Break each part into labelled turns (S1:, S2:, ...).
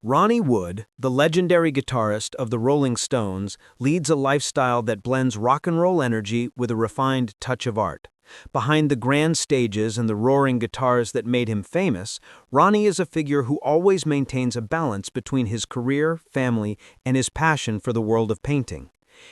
S1: Ronnie Wood, the legendary guitarist of the Rolling Stones, leads a lifestyle that blends rock and roll energy with a refined touch of art. Behind the grand stages and the roaring guitars that made him famous, Ronnie is a figure who always maintains a balance between his career, family, and his passion for the world of painting.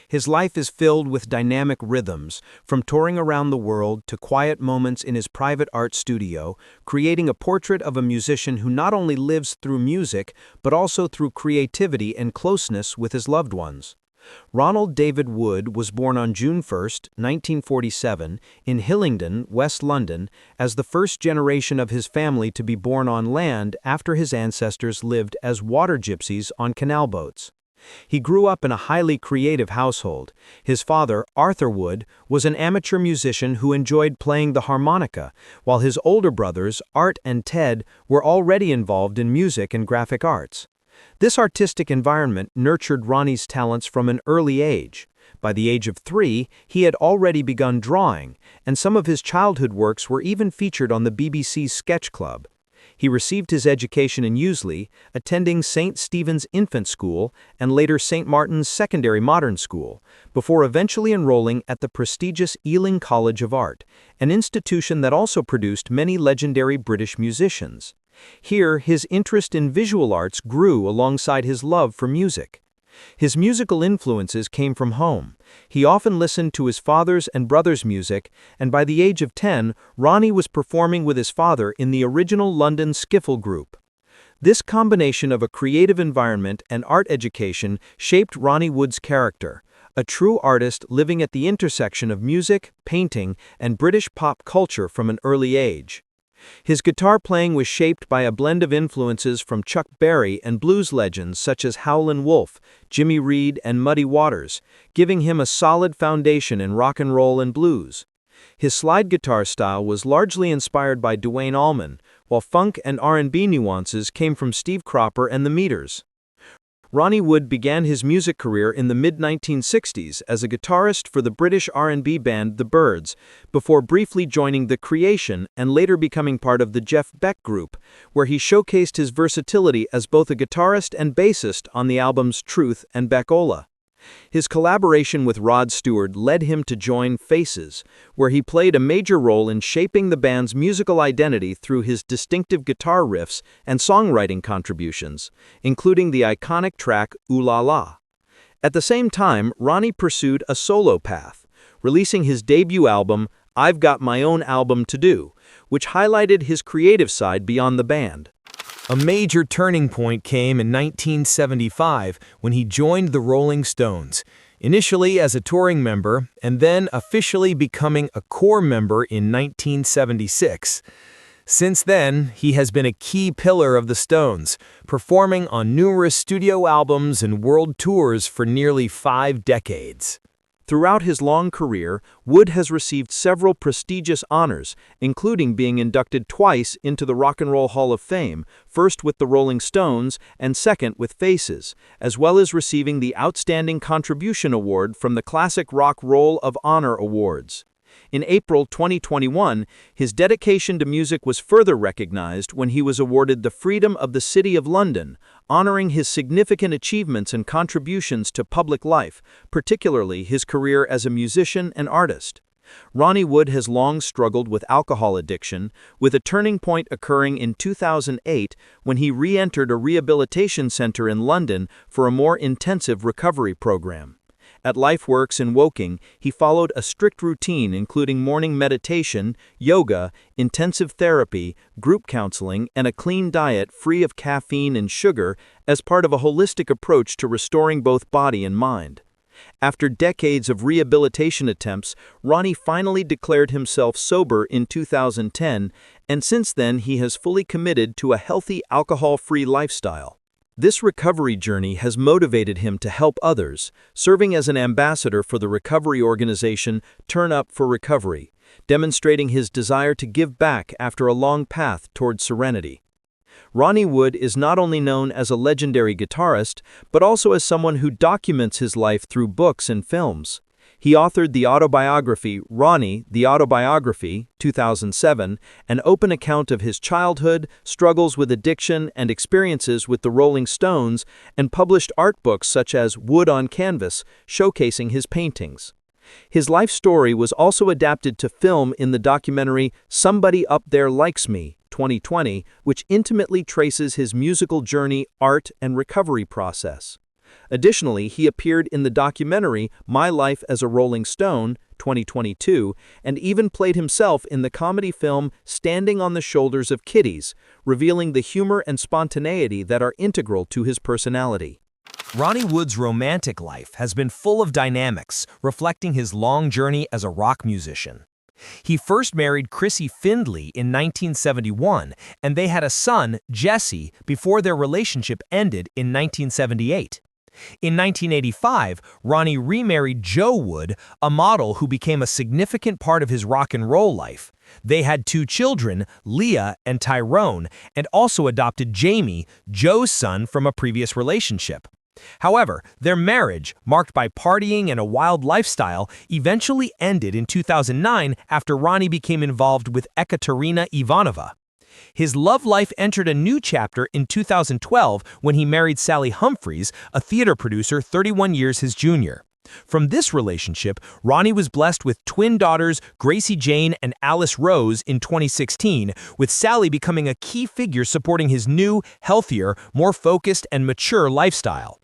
S1: His life is filled with dynamic rhythms, from touring around the world to quiet moments in his private art studio, creating a portrait of a musician who not only lives through music, but also through creativity and closeness with his loved ones. Ronald David Wood was born on June 1, 1947, in Hillingdon, West London, as the first generation of his family to be born on land after his ancestors lived as water gypsies on canal boats. He grew up in a highly creative household. His father, Arthur Wood, was an amateur musician who enjoyed playing the harmonica, while his older brothers, Art and Ted, were already involved in music and graphic arts. This artistic environment nurtured Ronnie's talents from an early age. By the age of 3, he had already begun drawing, and some of his childhood works were even featured on the BBC's Sketch Club. He received his education in Useley, attending St. Stephen's Infant School and later St. Martin's Secondary Modern School, before eventually enrolling at the prestigious Ealing College of Art, an institution that also produced many legendary British musicians. Here, his interest in visual arts grew alongside his love for music. His musical influences came from home. He often listened to his father's and brother's music, and by the age of 10, Ronnie was performing with his father in the original London skiffle group. This combination of a creative environment and art education shaped Ronnie Wood's character, a true artist living at the intersection of music, painting, and British pop culture from an early age. His guitar playing was shaped by a blend of influences from Chuck Berry and blues legends such as Howlin' Wolf, Jimmy Reed, and Muddy Waters, giving him a solid foundation in rock and roll and blues. His slide guitar style was largely inspired by Duane Allman, while funk and R&B nuances came from Steve Cropper and the Meters. Ronnie Wood began his music career in the mid-1960s as a guitarist for the British R&B band The Byrds, before briefly joining The Creation and later becoming part of the Jeff Beck Group, where he showcased his versatility as both a guitarist and bassist on the albums Truth and Beckola. His collaboration with Rod Stewart led him to join Faces, where he played a major role in shaping the band's musical identity through his distinctive guitar riffs and songwriting contributions, including the iconic track Ooh La La. At the same time, Ronnie pursued a solo path, releasing his debut album, I've Got My Own Album to Do, which highlighted his creative side beyond the band. A major turning point came in 1975 when he joined the Rolling Stones, initially as a touring member and then officially becoming a core member in 1976. Since then, he has been a key pillar of the Stones, performing on numerous studio albums and world tours for nearly 5 decades. Throughout his long career, Wood has received several prestigious honors, including being inducted twice into the Rock and Roll Hall of Fame, first with the Rolling Stones and second with Faces, as well as receiving the Outstanding Contribution Award from the Classic Rock Roll of Honor Awards. In April 2021, his dedication to music was further recognized when he was awarded the Freedom of the City of London, honoring his significant achievements and contributions to public life, particularly his career as a musician and artist. Ronnie Wood has long struggled with alcohol addiction, with a turning point occurring in 2008 when he re-entered a rehabilitation center in London for a more intensive recovery program. At LifeWorks in Woking, he followed a strict routine including morning meditation, yoga, intensive therapy, group counseling, and a clean diet free of caffeine and sugar as part of a holistic approach to restoring both body and mind. After decades of rehabilitation attempts, Ronnie finally declared himself sober in 2010, and since then he has fully committed to a healthy, alcohol-free lifestyle. This recovery journey has motivated him to help others, serving as an ambassador for the recovery organization Turn Up for Recovery, demonstrating his desire to give back after a long path toward serenity. Ronnie Wood is not only known as a legendary guitarist, but also as someone who documents his life through books and films. He authored the autobiography Ronnie, the Autobiography, 2007, an open account of his childhood, struggles with addiction, and experiences with the Rolling Stones, and published art books such as Wood on Canvas, showcasing his paintings. His life story was also adapted to film in the documentary Somebody Up There Likes Me, 2020, which intimately traces his musical journey, art, and recovery process. Additionally, he appeared in the documentary My Life as a Rolling Stone, 2022, and even played himself in the comedy film Standing on the Shoulders of Kitties, revealing the humor and spontaneity that are integral to his personality.
S2: Ronnie Wood's romantic life has been full of dynamics, reflecting his long journey as a rock musician. He first married Chrissy Findley in 1971, and they had a son, Jesse, before their relationship ended in 1978. In 1985, Ronnie remarried Jo Wood, a model who became a significant part of his rock and roll life. They had 2 children, Leah and Tyrone, and also adopted Jamie, Joe's son from a previous relationship. However, their marriage, marked by partying and a wild lifestyle, eventually ended in 2009 after Ronnie became involved with Ekaterina Ivanova. His love life entered a new chapter in 2012 when he married Sally Humphries, a theater producer 31 years his junior. From this relationship, Ronnie was blessed with twin daughters Gracie Jane and Alice Rose in 2016, with Sally becoming a key figure supporting his new, healthier, more focused and mature lifestyle.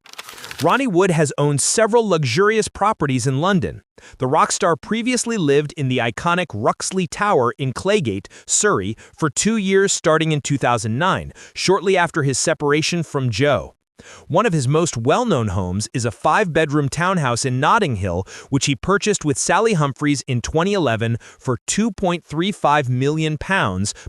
S2: Ronnie Wood has owned several luxurious properties in London. The rock star previously lived in the iconic Ruxley Tower in Claygate, Surrey, for 2 years starting in 2009, shortly after his separation from Jo. One of his most well-known homes is a 5-bedroom townhouse in Notting Hill, which he purchased with Sally Humphries in 2011 for £2.35 million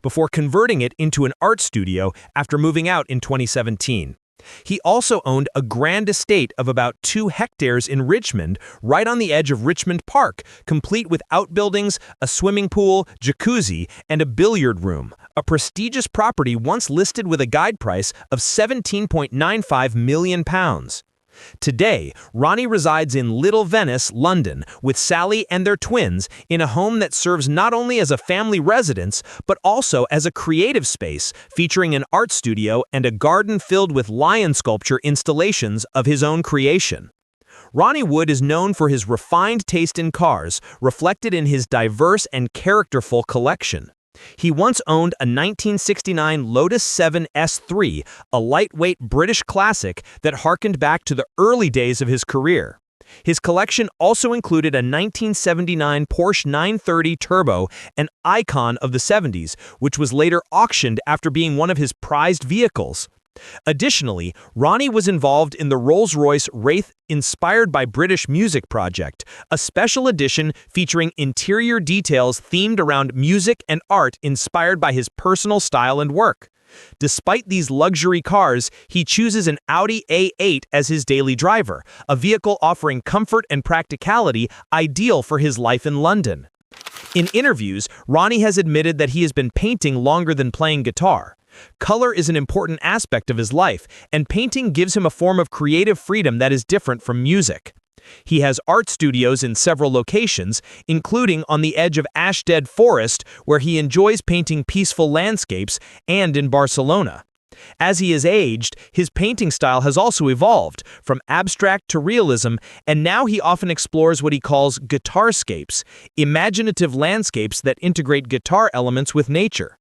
S2: before converting it into an art studio after moving out in 2017. He also owned a grand estate of about 2 hectares in Richmond, right on the edge of Richmond Park, complete with outbuildings, a swimming pool, jacuzzi, and a billiard room, a prestigious property once listed with a guide price of £17.95 million. Today, Ronnie resides in Little Venice, London, with Sally and their twins in a home that serves not only as a family residence, but also as a creative space featuring an art studio and a garden filled with lion sculpture installations of his own creation. Ronnie Wood is known for his refined taste in cars, reflected in his diverse and characterful collection. He once owned a 1969 Lotus 7 S3, a lightweight British classic that harkened back to the early days of his career. His collection also included a 1979 Porsche 930 Turbo, an icon of the 70s, which was later auctioned after being one of his prized vehicles. Additionally, Ronnie was involved in the Rolls-Royce Wraith Inspired by British Music project, a special edition featuring interior details themed around music and art inspired by his personal style and work. Despite these luxury cars, he chooses an Audi A8 as his daily driver, a vehicle offering comfort and practicality ideal for his life in London. In interviews, Ronnie has admitted that he has been painting longer than playing guitar. Color is an important aspect of his life, and painting gives him a form of creative freedom that is different from music. He has art studios in several locations, including on the edge of Ashtead Forest, where he enjoys painting peaceful landscapes, and in Barcelona. As he has aged, his painting style has also evolved, from abstract to realism, and now he often explores what he calls guitarscapes, imaginative landscapes that integrate guitar elements with nature.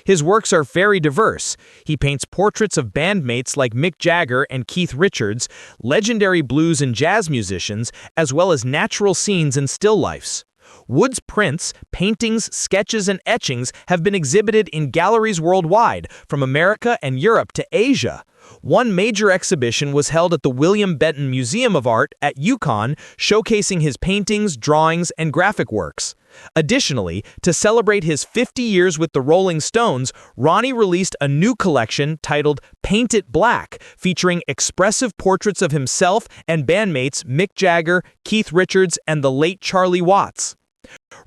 S2: His works are very diverse. He paints portraits of bandmates like Mick Jagger and Keith Richards, legendary blues and jazz musicians, as well as natural scenes and still lifes. Wood's prints, paintings, sketches, and etchings have been exhibited in galleries worldwide, from America and Europe to Asia. One major exhibition was held at the William Benton Museum of Art at Yukon, showcasing his paintings, drawings, and graphic works. Additionally, to celebrate his 50 years with the Rolling Stones, Ronnie released a new collection titled Paint It Black, featuring expressive portraits of himself and bandmates Mick Jagger, Keith Richards, and the late Charlie Watts.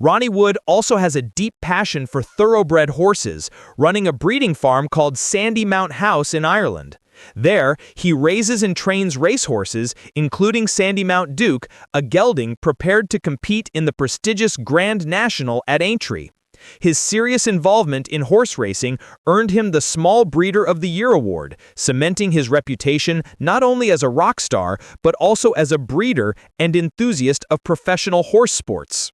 S2: Ronnie Wood also has a deep passion for thoroughbred horses, running a breeding farm called Sandymount House in Ireland. There, he raises and trains racehorses, including Sandymount Duke, a gelding prepared to compete in the prestigious Grand National at Aintree. His serious involvement in horse racing earned him the Small Breeder of the Year award, cementing his reputation not only as a rock star, but also as a breeder and enthusiast of professional horse sports.